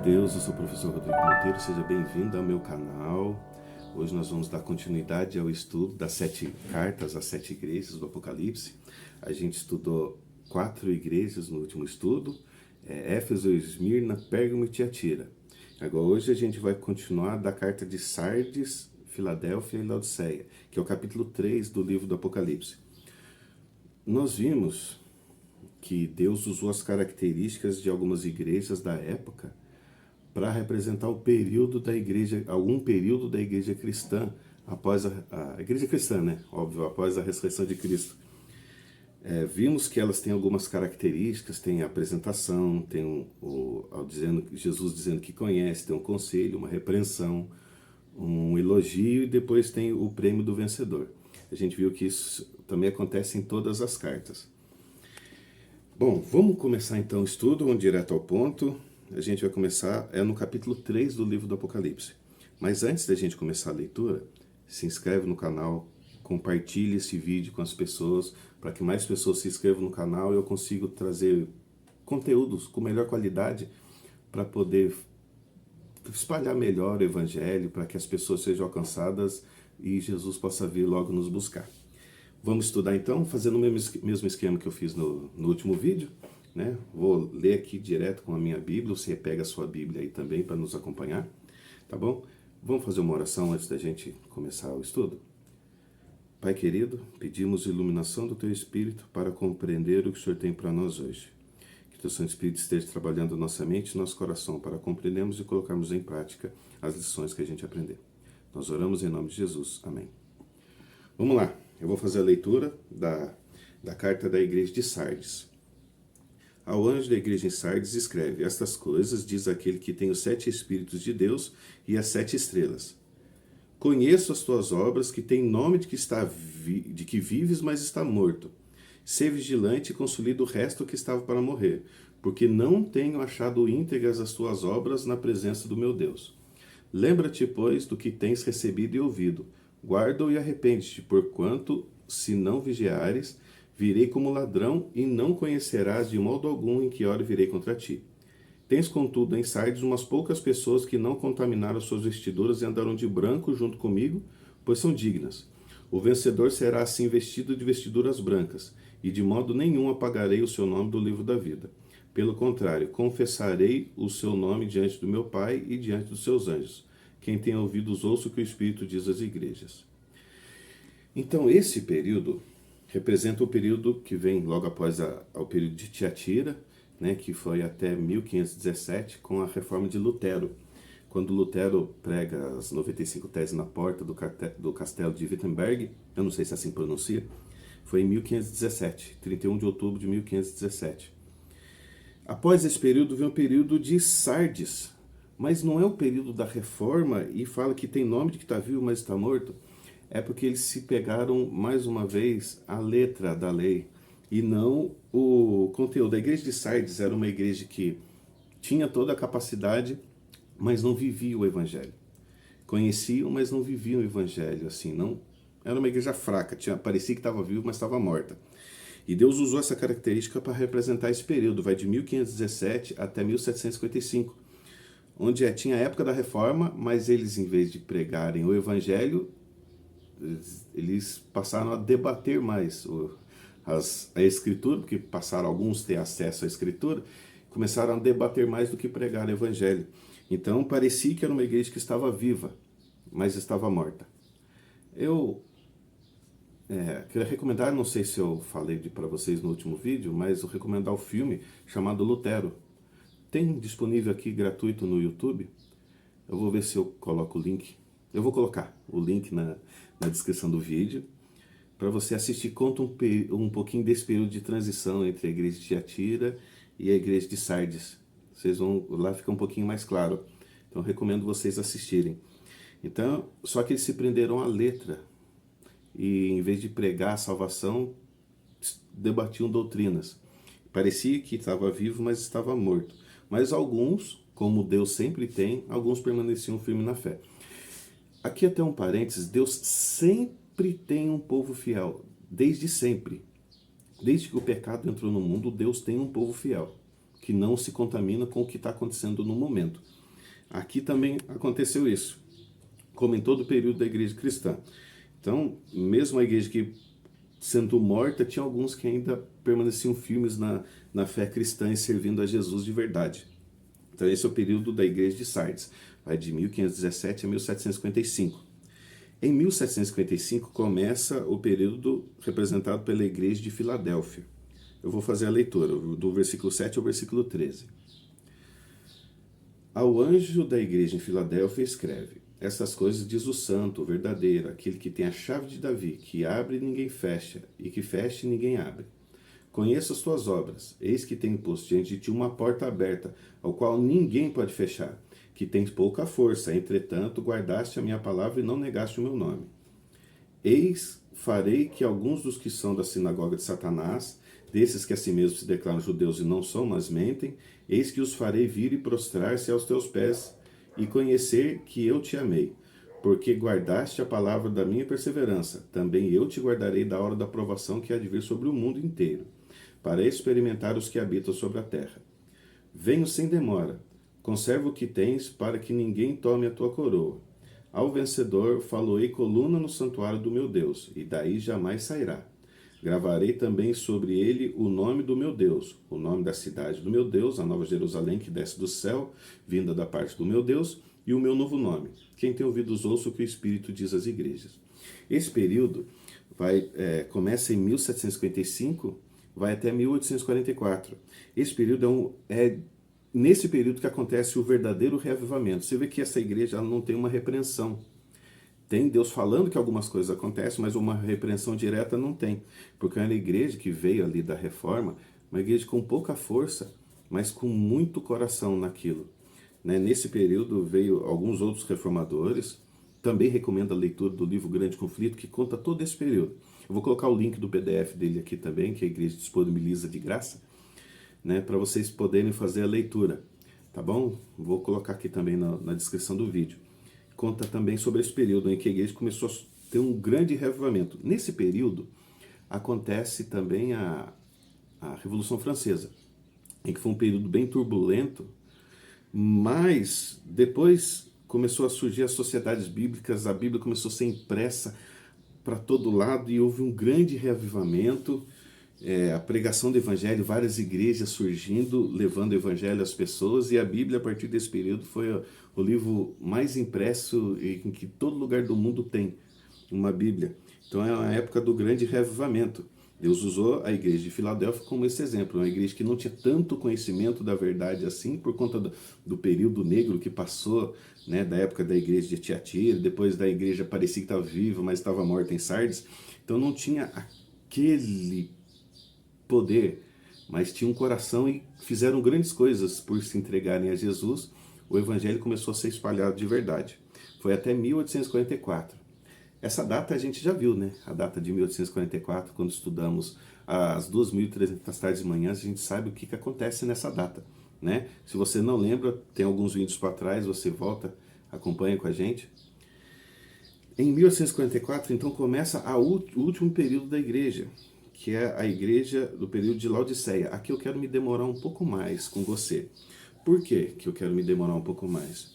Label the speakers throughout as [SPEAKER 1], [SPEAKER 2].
[SPEAKER 1] Deus, eu sou o professor Rodrigo Monteiro, seja bem-vindo ao meu canal. Hoje nós vamos dar continuidade ao estudo das 7 cartas às 7 igrejas do Apocalipse. A gente estudou 4 igrejas no último estudo, Éfeso, Esmirna, Pérgamo e Tiatira. Agora hoje a gente vai continuar da carta de Sardes, Filadélfia e Laodiceia, que é o capítulo 3 do livro do Apocalipse. Nós vimos que Deus usou as características de algumas igrejas da época para representar o período da igreja, algum período da igreja cristã, após a igreja cristã, né? Óbvio, após a ressurreição de Cristo. Vimos que elas têm algumas características, tem a apresentação, tem Jesus dizendo que conhece, tem um conselho, uma repreensão, um elogio e depois tem o prêmio do vencedor. A gente viu que isso também acontece em todas as cartas. Bom, vamos começar então o estudo, vamos direto ao ponto. A gente vai começar, no capítulo 3 do livro do Apocalipse. Mas antes da gente começar a leitura, se inscreve no canal, compartilhe esse vídeo com as pessoas, para que mais pessoas se inscrevam no canal e eu consiga trazer conteúdos com melhor qualidade para poder espalhar melhor o evangelho, para que as pessoas sejam alcançadas e Jesus possa vir logo nos buscar. Vamos estudar então, fazendo o mesmo esquema que eu fiz no último vídeo, né? Vou ler aqui direto com a minha Bíblia, você pega a sua Bíblia aí também para nos acompanhar, tá bom? Vamos fazer uma oração antes da gente começar o estudo? Pai querido, pedimos iluminação do Teu Espírito para compreender o que o Senhor tem para nós hoje. Que Teu Santo Espírito esteja trabalhando nossa mente e nosso coração para compreendermos e colocarmos em prática as lições que a gente aprender. Nós oramos em nome de Jesus. Amém. Vamos lá, eu vou fazer a leitura da carta da igreja de Sardes. Ao anjo da igreja em Sardes escreve: estas coisas diz aquele que tem os 7 Espíritos de Deus e as 7 estrelas. Conheço as tuas obras, que tem nome de que vives, mas está morto. Sê vigilante e consolida o resto que estava para morrer, porque não tenho achado íntegras as tuas obras na presença do meu Deus. Lembra-te, pois, do que tens recebido e ouvido. Guarda-o e arrepende-te, porquanto, se não vigiares, virei como ladrão e não conhecerás de modo algum em que hora virei contra ti. Tens, contudo, em Sardes umas poucas pessoas que não contaminaram suas vestiduras e andarão de branco junto comigo, pois são dignas. O vencedor será assim vestido de vestiduras brancas, e de modo nenhum apagarei o seu nome do livro da vida. Pelo contrário, confessarei o seu nome diante do meu Pai e diante dos seus anjos. Quem tem ouvidos, ouça o que o Espírito diz às igrejas. Então, esse período representa o período que vem logo após o período de Tiatira, né, que foi até 1517, com a reforma de Lutero. Quando Lutero prega as 95 teses na porta do castelo de Wittenberg, eu não sei se assim pronuncia, foi em 1517, 31 de outubro de 1517. Após esse período vem o período de Sardes, mas não é o período da reforma e fala que tem nome de que está vivo, mas está morto. É porque eles se pegaram, mais uma vez, a letra da lei e não o conteúdo. A igreja de Sardes era uma igreja que tinha toda a capacidade, mas não vivia o evangelho. Conheciam, mas não viviam o evangelho. Assim, não, era uma igreja fraca, parecia que estava viva, mas estava morta. E Deus usou essa característica para representar esse período, vai de 1517 até 1755, onde tinha a época da reforma, mas eles, em vez de pregarem o evangelho, eles passaram a debater mais a escritura, porque passaram alguns a ter acesso à escritura, começaram a debater mais do que pregar o evangelho. Então parecia que era uma igreja que estava viva, mas estava morta. Eu queria recomendar, não sei se eu falei para vocês no último vídeo, mas eu recomendar o filme chamado Lutero. Tem disponível aqui gratuito no YouTube. Eu vou ver se eu coloco o link. Eu vou colocar o link na descrição do vídeo para você assistir. Conta um pouquinho desse período de transição entre a igreja de Tiatira e a igreja de Sardes. Vocês vão lá, fica um pouquinho mais claro. Então recomendo vocês assistirem. Então, só que eles se prenderam à letra e em vez de pregar a salvação, debatiam doutrinas. Parecia que estava vivo, mas estava morto. Mas alguns, como Deus sempre tem, alguns permaneciam firmes na fé. Aqui até um parênteses, Deus sempre tem um povo fiel, desde sempre. Desde que o pecado entrou no mundo, Deus tem um povo fiel, que não se contamina com o que está acontecendo no momento. Aqui também aconteceu isso, como em todo o período da igreja cristã. Então, mesmo a igreja que sendo morta, tinha alguns que ainda permaneciam firmes na fé cristã e servindo a Jesus de verdade. Então esse é o período da igreja de Sardes, vai de 1517 a 1755. Em 1755 começa o período representado pela igreja de Filadélfia. Eu vou fazer a leitura do versículo 7 ao versículo 13. Ao anjo da igreja em Filadélfia escreve: essas coisas diz o santo, o verdadeiro, aquele que tem a chave de Davi, que abre e ninguém fecha, e que fecha e ninguém abre. Conheço as tuas obras, eis que tenho posto diante de ti uma porta aberta, ao qual ninguém pode fechar, que tens pouca força, entretanto guardaste a minha palavra e não negaste o meu nome. Eis, farei que alguns dos que são da sinagoga de Satanás, desses que a si mesmos se declaram judeus e não são, mas mentem, eis que os farei vir e prostrar-se aos teus pés, e conhecer que eu te amei, porque guardaste a palavra da minha perseverança. Também eu te guardarei da hora da provação que há de vir sobre o mundo inteiro, para experimentar os que habitam sobre a terra. Venho sem demora, conserva o que tens, para que ninguém tome a tua coroa. Ao vencedor faloei coluna no santuário do meu Deus, e daí jamais sairá. Gravarei também sobre ele o nome do meu Deus, o nome da cidade do meu Deus, a nova Jerusalém que desce do céu, vinda da parte do meu Deus, e o meu novo nome. Quem tem ouvidos ouça o que o Espírito diz às igrejas. Esse período começa em 1755, vai até 1844. Esse período é nesse período que acontece o verdadeiro reavivamento. Você vê que essa igreja ela não tem uma repreensão. Tem Deus falando que algumas coisas acontecem, mas uma repreensão direta não tem. Porque é uma igreja que veio ali da reforma, uma igreja com pouca força, mas com muito coração naquilo. Nesse período veio alguns outros reformadores. Também recomendo a leitura do livro Grande Conflito, que conta todo esse período. Eu vou colocar o link do PDF dele aqui também, que a igreja disponibiliza de graça, para vocês poderem fazer a leitura, tá bom? Vou colocar aqui também na descrição do vídeo. Conta também sobre esse período em que a igreja começou a ter um grande reavivamento. Nesse período acontece também a Revolução Francesa, em que foi um período bem turbulento, mas depois começou a surgir as sociedades bíblicas, a Bíblia começou a ser impressa para todo lado e houve um grande reavivamento, a pregação do evangelho, várias igrejas surgindo, levando o evangelho às pessoas, e a Bíblia, a partir desse período, foi o livro mais impresso em que todo lugar do mundo tem uma Bíblia. Então é uma época do grande reavivamento. Deus usou a igreja de Filadélfia como esse exemplo, uma igreja que não tinha tanto conhecimento da verdade assim, por conta do período negro que passou, da época da igreja de Tiatira, depois da igreja parecia que estava viva, mas estava morta em Sardes. Então não tinha aquele poder, mas tinha um coração e fizeram grandes coisas por se entregarem a Jesus. O evangelho começou a ser espalhado de verdade. Foi até 1844. Essa data a gente já viu, A data de 1844, quando estudamos as 2.300 tardes e manhãs, a gente sabe o que acontece nessa data, Se você não lembra, tem alguns vídeos para trás, você volta, acompanha com a gente. Em 1844, então, começa o último período da igreja, que é a igreja do período de Laodiceia. Aqui eu quero me demorar um pouco mais com você. Por que eu quero me demorar um pouco mais?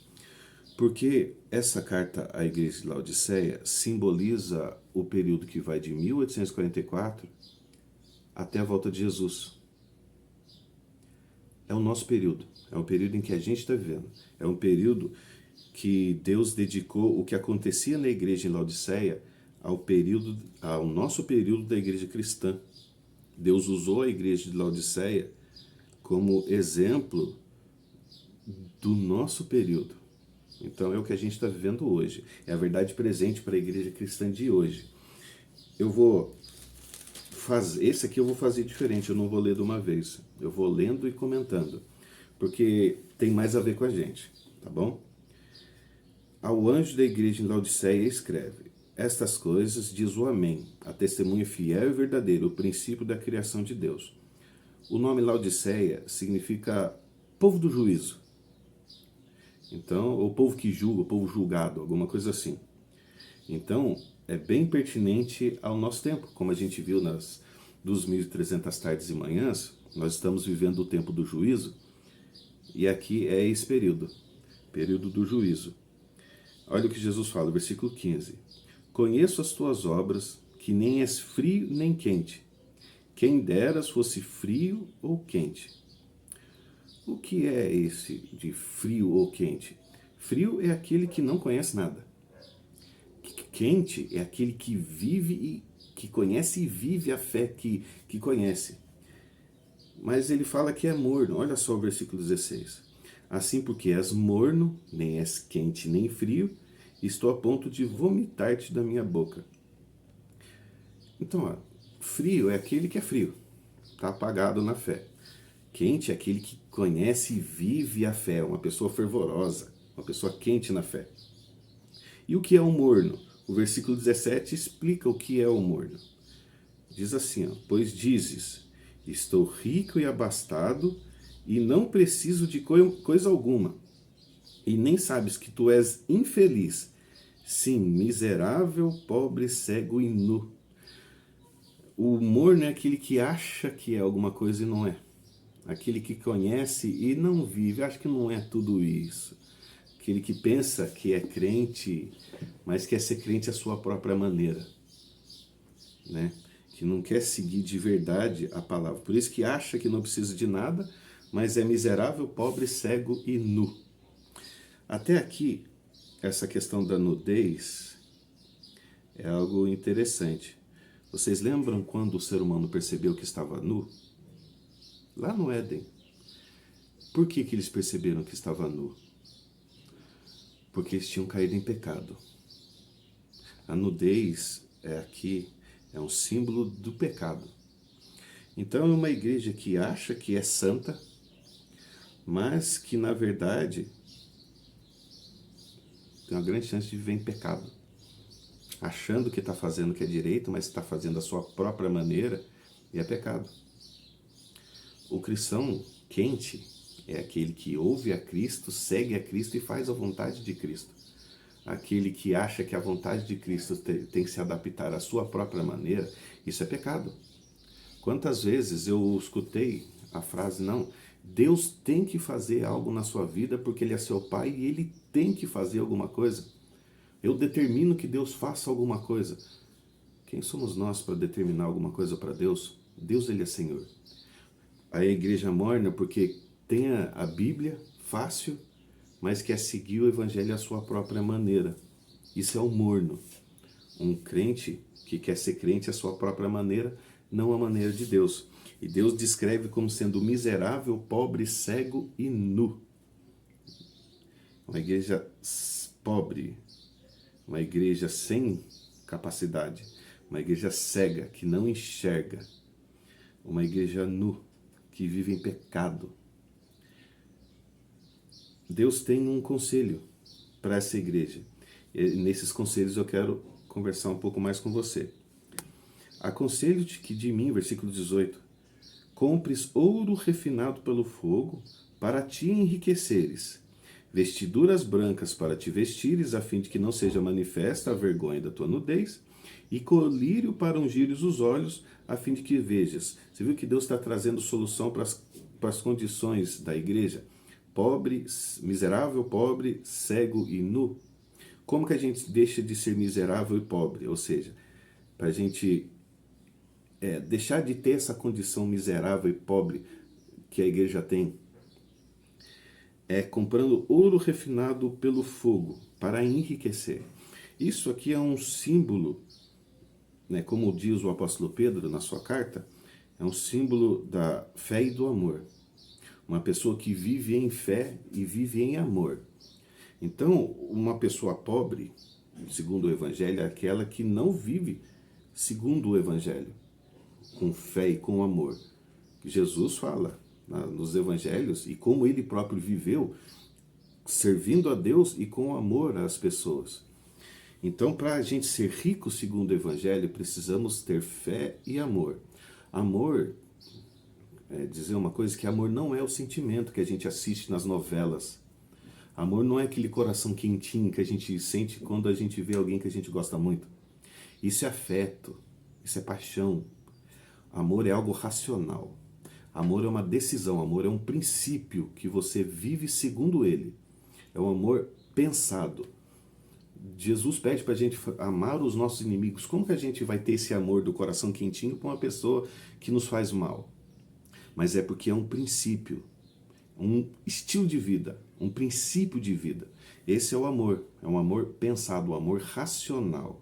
[SPEAKER 1] Porque essa carta à igreja de Laodiceia simboliza o período que vai de 1844 até a volta de Jesus. É o nosso período, é o período em que a gente está vivendo. É um período que Deus dedicou o que acontecia na igreja em Laodiceia ao nosso período da igreja cristã. Deus usou a igreja de Laodiceia como exemplo do nosso período. Então é o que a gente está vivendo hoje. É a verdade presente para a igreja cristã de hoje. Esse aqui eu vou fazer diferente, eu não vou ler de uma vez. Eu vou lendo e comentando, porque tem mais a ver com a gente, tá bom? Ao anjo da igreja em Laodiceia escreve: estas coisas diz o Amém, a testemunha fiel e verdadeira, o princípio da criação de Deus. O nome Laodiceia significa povo do juízo. Então, o povo que julga, o povo julgado, alguma coisa assim. Então, é bem pertinente ao nosso tempo, como a gente viu nas 2.300 tardes e manhãs, nós estamos vivendo o tempo do juízo, e aqui é esse período período do juízo. Olha o que Jesus fala, versículo 15. Conheço as tuas obras, que nem és frio nem quente. Quem deras fosse frio ou quente. O que é esse de frio ou quente? Frio é aquele que não conhece nada. Quente é aquele que vive e que conhece e vive a fé que conhece. Mas ele fala que é morno. Olha só o versículo 16. Assim porque és morno, nem és quente nem frio, estou a ponto de vomitar-te da minha boca. Então, ó, frio é aquele que é frio, está apagado na fé. Quente é aquele que conhece e vive a fé, uma pessoa fervorosa, uma pessoa quente na fé. E o que é o morno? O versículo 17 explica o que é o morno. Diz assim, ó, pois dizes, estou rico e abastado e não preciso de coisa alguma. E nem sabes que tu és infeliz, sim, miserável, pobre, cego e nu. O morno é aquele que acha que é alguma coisa e não é. Aquele que conhece e não vive, acho que não é tudo isso. Aquele que pensa que é crente, mas quer ser crente à sua própria maneira, né? Que não quer seguir de verdade a palavra. Por isso que acha que não precisa de nada, mas é miserável, pobre, cego e nu. Até aqui, essa questão da nudez é algo interessante. Vocês lembram quando o ser humano percebeu que estava nu? Lá no Éden. Por que eles perceberam que estava nu? Porque eles tinham caído em pecado. A nudez é um símbolo do pecado. Então é uma igreja que acha que é santa, mas que na verdade tem uma grande chance de viver em pecado. Achando que está fazendo o que é direito, mas está fazendo a sua própria maneira e é pecado. O cristão quente é aquele que ouve a Cristo, segue a Cristo e faz a vontade de Cristo. Aquele que acha que a vontade de Cristo tem que se adaptar à sua própria maneira, isso é pecado. Quantas vezes eu escutei a frase, não, Deus tem que fazer algo na sua vida porque Ele é seu Pai e Ele tem que fazer alguma coisa. Eu determino que Deus faça alguma coisa. Quem somos nós para determinar alguma coisa para Deus? Deus, Ele é Senhor. A igreja morna porque tem a Bíblia fácil, mas quer seguir o Evangelho à sua própria maneira. Isso é o morno. Um crente que quer ser crente à sua própria maneira, não a maneira de Deus. E Deus descreve como sendo miserável, pobre, cego e nu. Uma igreja pobre, uma igreja sem capacidade, uma igreja cega, que não enxerga, uma igreja nu, que vive em pecado. Deus tem um conselho para essa igreja. E nesses conselhos eu quero conversar um pouco mais com você. Aconselho-te que de mim, versículo 18, compres ouro refinado pelo fogo para te enriqueceres, vestiduras brancas para te vestires, a fim de que não seja manifesta a vergonha da tua nudez, e colírio para ungires os olhos, a fim de que vejas. Você viu que Deus está trazendo solução para as condições da igreja? Pobre, miserável, pobre, cego e nu. Como que a gente deixa de ser miserável e pobre? Ou seja, para a gente deixar de ter essa condição miserável e pobre que a igreja tem, é comprando ouro refinado pelo fogo para enriquecer. Isso aqui é um símbolo, né, como diz o apóstolo Pedro na sua carta, é um símbolo da fé e do amor. Uma pessoa que vive em fé e vive em amor. Então, uma pessoa pobre, segundo o Evangelho, é aquela que não vive segundo o Evangelho, com fé e com amor. Jesus fala nos Evangelhos e como ele próprio viveu, servindo a Deus e com amor às pessoas. Então, para a gente ser rico segundo o Evangelho, precisamos ter fé e amor. Amor, dizer uma coisa, que amor não é o sentimento que a gente assiste nas novelas. Amor não é aquele coração quentinho que a gente sente quando a gente vê alguém que a gente gosta muito. Isso é afeto, isso é paixão. Amor é algo racional. Amor é uma decisão, amor é um princípio que você vive segundo ele. é um amor pensado. Jesus pede para a gente amar os nossos inimigos. Como que a gente vai ter esse amor do coração quentinho para uma pessoa que nos faz mal? Mas é porque é um princípio, um estilo de vida, um princípio de vida. Esse é um amor pensado, um amor racional.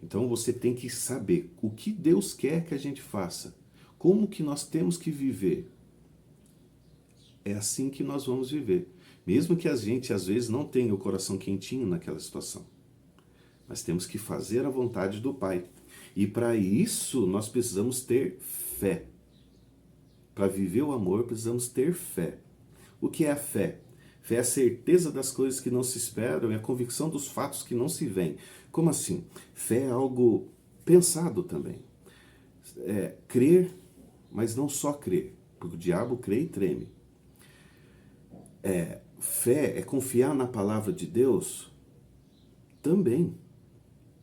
[SPEAKER 1] Então você tem que saber o que Deus quer que a gente faça, como que nós temos que viver. É assim que nós vamos viver, mesmo que a gente às vezes não tenha o coração quentinho naquela situação. Mas temos que fazer a vontade do Pai. E para isso nós precisamos ter fé. Para viver o amor precisamos ter fé. O que é a fé? Fé é a certeza das coisas que não se esperam e a convicção dos fatos que não se veem. Como assim? Fé é algo pensado também. É crer, mas não só crer, porque o diabo crê e treme. Fé é confiar na palavra de Deus também.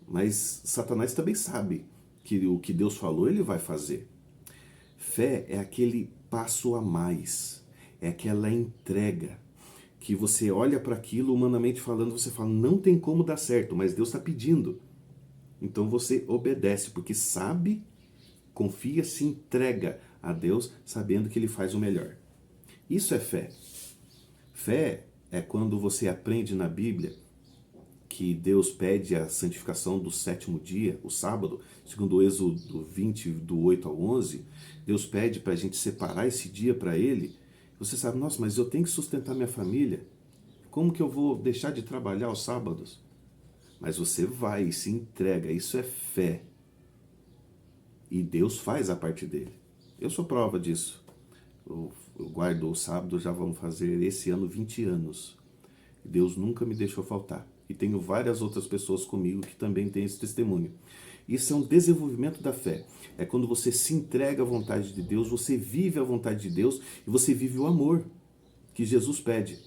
[SPEAKER 1] Mas Satanás também sabe que o que Deus falou ele vai fazer. Fé é aquele passo a mais, é aquela entrega que você olha para aquilo humanamente falando, você fala, não tem como dar certo, mas Deus está pedindo. Então você obedece, porque sabe, confia, se entrega a Deus, sabendo que Ele faz o melhor. Isso é fé. Fé é quando você aprende na Bíblia que Deus pede a santificação do sétimo dia, o sábado, segundo o Êxodo 20, do 8 ao 11, Deus pede para a gente separar esse dia para Ele. Você sabe, nossa, mas eu tenho que sustentar minha família. Como que eu vou deixar de trabalhar aos sábados? Mas você vai e se entrega, isso é fé. E Deus faz a parte dele. Eu sou prova disso. Eu guardo o sábado, já vamos fazer esse ano 20 anos. Deus nunca me deixou faltar. E tenho várias outras pessoas comigo que também têm esse testemunho. Isso é um desenvolvimento da fé. É quando você se entrega à vontade de Deus, você vive a vontade de Deus e você vive o amor que Jesus pede.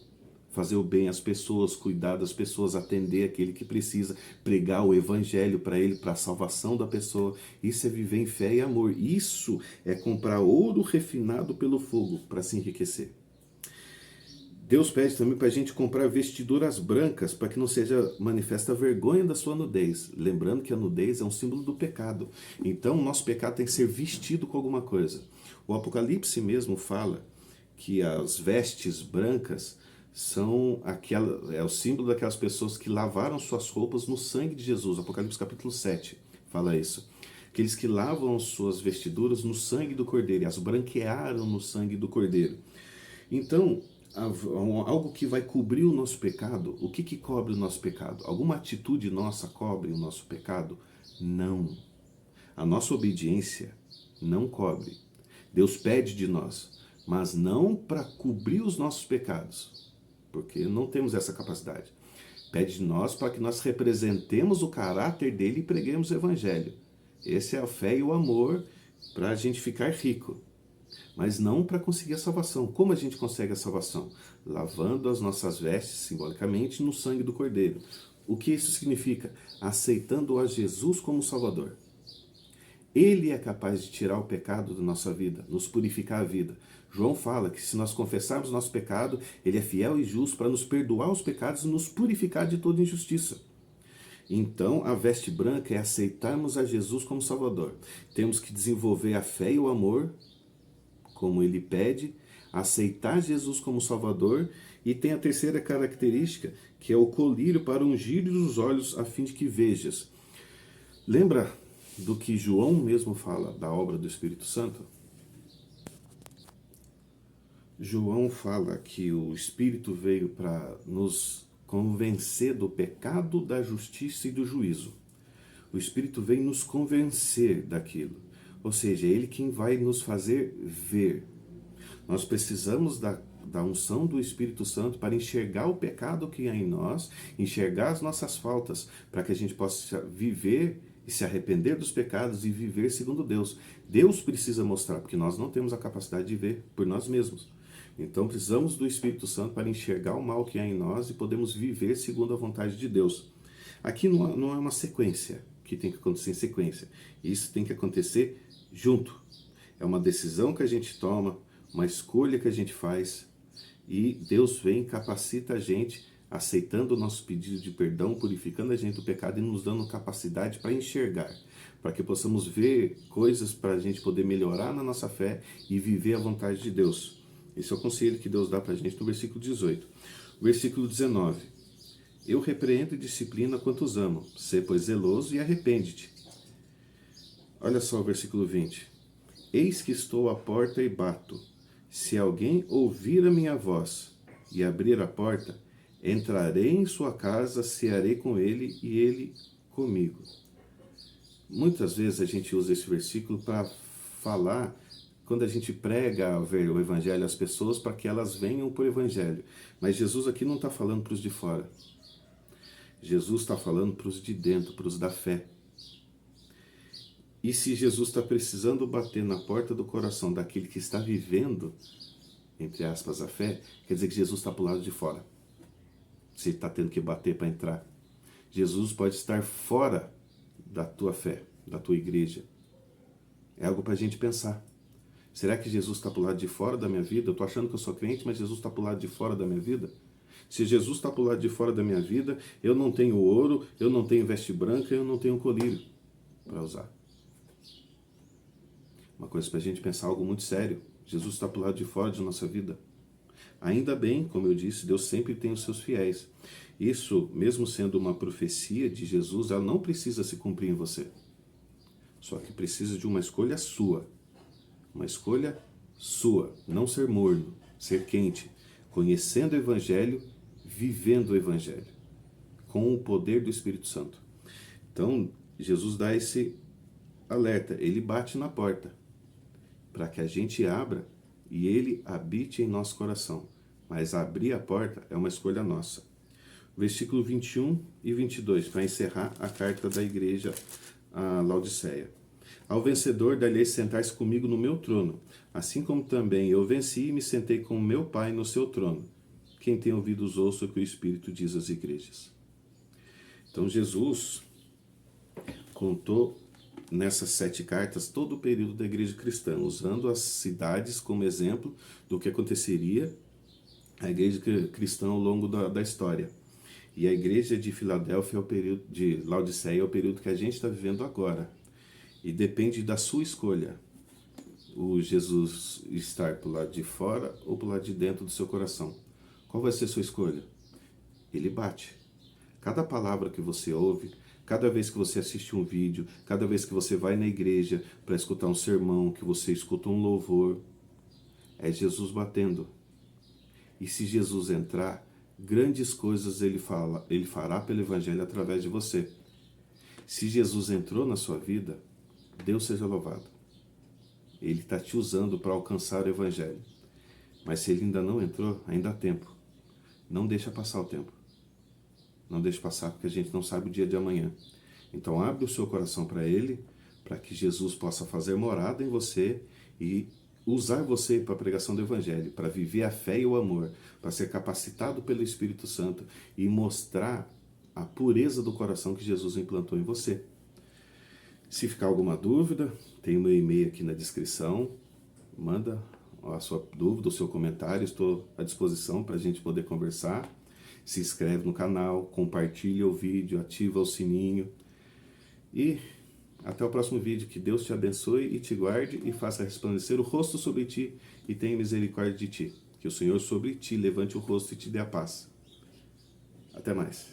[SPEAKER 1] Fazer o bem às pessoas, cuidar das pessoas, atender aquele que precisa, pregar o evangelho para ele, para a salvação da pessoa. Isso é viver em fé e amor. Isso é comprar ouro refinado pelo fogo para se enriquecer. Deus pede também para a gente comprar vestiduras brancas para que não seja manifesta a vergonha da sua nudez. Lembrando que a nudez é um símbolo do pecado. Então, o nosso pecado tem que ser vestido com alguma coisa. O Apocalipse mesmo fala que as vestes brancas são é o símbolo daquelas pessoas que lavaram suas roupas no sangue de Jesus. Apocalipse capítulo 7 fala isso. Aqueles que lavam suas vestiduras no sangue do Cordeiro e as branquearam no sangue do Cordeiro. Então, algo que vai cobrir o nosso pecado. O que cobre o nosso pecado? Alguma atitude nossa cobre o nosso pecado? Não. A nossa obediência não cobre. Deus pede de nós, mas não para cobrir os nossos pecados, porque não temos essa capacidade. Pede de nós para que nós representemos o caráter dele e preguemos o evangelho. Essa é a fé e o amor para a gente ficar rico. Mas não para conseguir a salvação. Como a gente consegue a salvação? Lavando as nossas vestes, simbolicamente, no sangue do Cordeiro. O que isso significa? Aceitando a Jesus como Salvador. Ele é capaz de tirar o pecado da nossa vida, nos purificar a vida. João fala que se nós confessarmos nosso pecado, Ele é fiel e justo para nos perdoar os pecados e nos purificar de toda injustiça. Então, a veste branca é aceitarmos a Jesus como Salvador. Temos que desenvolver a fé e o amor, como ele pede, aceitar Jesus como Salvador, e tem a terceira característica, que é o colírio para ungir os olhos a fim de que vejas. Lembra do que João mesmo fala da obra do Espírito Santo? João fala que o Espírito veio para nos convencer do pecado, da justiça e do juízo. O Espírito vem nos convencer daquilo. Ou seja, é Ele quem vai nos fazer ver. Nós precisamos da unção do Espírito Santo para enxergar o pecado que há em nós, enxergar as nossas faltas, para que a gente possa viver e se arrepender dos pecados e viver segundo Deus. Deus precisa mostrar, porque nós não temos a capacidade de ver por nós mesmos. Então precisamos do Espírito Santo para enxergar o mal que há em nós e podemos viver segundo a vontade de Deus. Aqui não é uma sequência que tem que acontecer em sequência. Isso tem que acontecer junto. É uma decisão que a gente toma, uma escolha que a gente faz, e Deus vem e capacita a gente aceitando o nosso pedido de perdão, purificando a gente do pecado e nos dando capacidade para enxergar, para que possamos ver coisas para a gente poder melhorar na nossa fé e viver a vontade de Deus. Esse é o conselho que Deus dá para a gente no versículo 18. Versículo 19. Eu repreendo e disciplino a quantos amo. Sê, pois, zeloso e arrepende-te. Olha só o versículo 20. Eis que estou à porta e bato. Se alguém ouvir a minha voz e abrir a porta, entrarei em sua casa, cearei com ele e ele comigo. Muitas vezes a gente usa esse versículo para falar, quando a gente prega o evangelho às pessoas, para que elas venham para o evangelho. Mas Jesus aqui não está falando para os de fora. Jesus está falando para os de dentro, para os da fé. E se Jesus está precisando bater na porta do coração daquele que está vivendo, entre aspas, a fé, quer dizer que Jesus está para o lado de fora. Se ele está tendo que bater para entrar. Jesus pode estar fora da tua fé, da tua igreja. É algo para a gente pensar. Será que Jesus está para o lado de fora da minha vida? Eu estou achando que eu sou crente, mas Jesus está para o lado de fora da minha vida? Se Jesus está para o lado de fora da minha vida, eu não tenho ouro, eu não tenho veste branca, eu não tenho colírio para usar. Uma coisa para a gente pensar, algo muito sério. Jesus está para o lado de fora de nossa vida. Ainda bem, como eu disse, Deus sempre tem os seus fiéis. Isso, mesmo sendo uma profecia de Jesus, ela não precisa se cumprir em você. Só que precisa de uma escolha sua. Uma escolha sua. Não ser morno, ser quente. Conhecendo o Evangelho, vivendo o Evangelho. Com o poder do Espírito Santo. Então, Jesus dá esse alerta. Ele bate na porta. Para que a gente abra e ele habite em nosso coração. Mas abrir a porta é uma escolha nossa. Versículo 21 e 22, para encerrar a carta da igreja a Laodiceia. Ao vencedor, dar-lhe sentar-se comigo no meu trono, assim como também eu venci e me sentei com meu Pai no seu trono. Quem tem ouvidos ouça o que o Espírito diz às igrejas. Então Jesus contou nessas 7 cartas todo o período da igreja cristã, usando as cidades como exemplo do que aconteceria a igreja cristã ao longo da história. E a igreja de Filadélfia, de Laodiceia, é o período que a gente está vivendo agora. E depende da sua escolha, o Jesus estar para o lado de fora ou para o lado de dentro do seu coração. Qual vai ser a sua escolha? Ele bate. Cada palavra que você ouve, cada vez que você assiste um vídeo, cada vez que você vai na igreja para escutar um sermão, que você escuta um louvor, é Jesus batendo. E se Jesus entrar, grandes coisas ele fará pelo Evangelho através de você. Se Jesus entrou na sua vida, Deus seja louvado. Ele está te usando para alcançar o Evangelho. Mas se ele ainda não entrou, ainda há tempo. Não deixa passar o tempo. Não deixe passar, porque a gente não sabe o dia de amanhã. Então abre o seu coração para ele, para que Jesus possa fazer morada em você e usar você para a pregação do Evangelho, para viver a fé e o amor, para ser capacitado pelo Espírito Santo e mostrar a pureza do coração que Jesus implantou em você. Se ficar alguma dúvida, tem o meu e-mail aqui na descrição, manda a sua dúvida, o seu comentário, estou à disposição para a gente poder conversar. Se inscreve no canal, compartilha o vídeo, ativa o sininho e até o próximo vídeo. Que Deus te abençoe e te guarde e faça resplandecer o rosto sobre ti e tenha misericórdia de ti. Que o Senhor sobre ti levante o rosto e te dê a paz. Até mais.